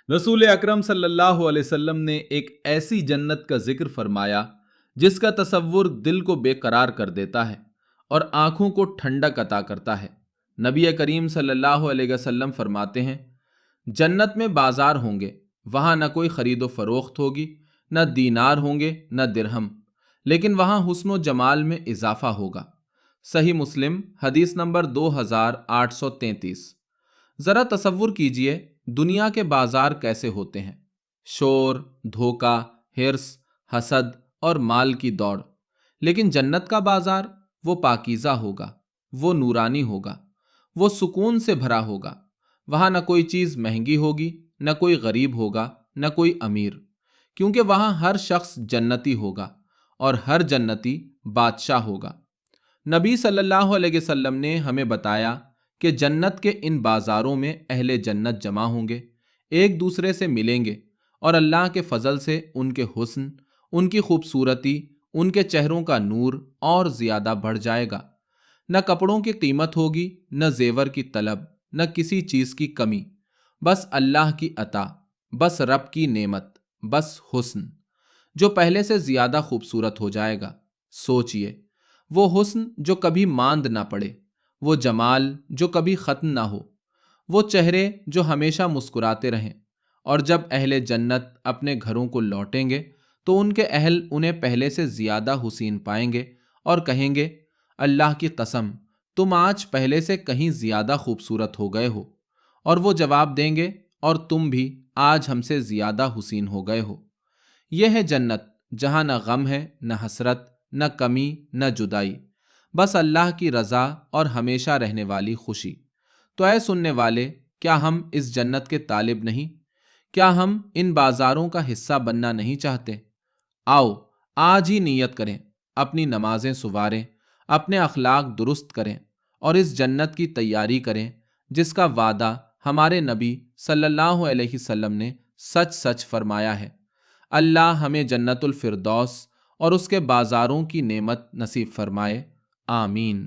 रसूल अकरम सल्लल्लाहु अलैहि वसल्लम ने एक ऐसी जन्नत का जिक्र फरमाया जिसका तसव्वुर दिल को बेकरार कर देता है और आंखों को ठंडक अता करता है। नबी करीम सल्लल्लाहु अलैहि वसल्लम फरमाते हैं, जन्नत में बाजार होंगे, वहां न कोई खरीदो फरोख्त होगी, न दीनार होंगे न दिरहम, लेकिन वहां हुस्न जमाल में इजाफा होगा। सही मुस्लिम हदीस नंबर 2833। जरा तसव्वुर कीजिए दुनिया के बाजार कैसे होते हैं। शोर, धोखा, हिर्स, हसद और माल की दौड़। लेकिन जन्नत का बाजार वो पाकीज़ा होगा, वो नूरानी होगा, वो सुकून से भरा होगा। वहां न कोई चीज महंगी होगी, न कोई गरीब होगा, न कोई अमीर, क्योंकि वहां हर शख्स जन्नती होगा और हर जन्नती बादशाह होगा। नबी सल्लल्लाहु अलैहि वसल्लम ने हमें बताया कि जन्नत के इन बाजारों में अहले जन्नत जमा होंगे, एक दूसरे से मिलेंगे और अल्लाह के फजल से उनके हुस्न, उनकी खूबसूरती, उनके चेहरों का नूर और ज्यादा बढ़ जाएगा। न कपड़ों की कीमत होगी, न जेवर की तलब, न किसी चीज की कमी, बस अल्लाह की अता, बस रब की नेमत, बस हुस्न जो पहले से ज्यादा खूबसूरत हो जाएगा। सोचिए, वो हुस्न जो कभी मांद ना पड़े, वो जमाल जो कभी खत्म ना हो, वो चेहरे जो हमेशा मुस्कुराते रहें। और जब अहले जन्नत अपने घरों को लौटेंगे तो उनके अहल उन्हें पहले से ज्यादा हुसीन पाएंगे और कहेंगे, अल्लाह की कसम, तुम आज पहले से कहीं ज्यादा खूबसूरत हो गए हो। और वो जवाब देंगे, और तुम भी आज हमसे ज्यादा हुसीन हो गए हो। यह है जन्नत, जहां न गम है, न हसरत, न कमी, न जुदाई, बस अल्लाह की रजा और हमेशा रहने वाली खुशी। तो ऐ सुनने वाले, क्या हम इस जन्नत के तालिब नहीं? क्या हम इन बाजारों का हिस्सा बनना नहीं चाहते? आओ आज ही नीयत करें, अपनी नमाजें सुवारें, अपने अखलाक दुरुस्त करें और इस जन्नत की तैयारी करें जिसका वादा हमारे नबी सल्लल्लाहु अलैहि वसल्लम ने सच सच फरमाया है। अल्लाह हमें जन्नतुल फिरदौस और उसके बाजारों की नेमत नसीब फरमाए। आमीन।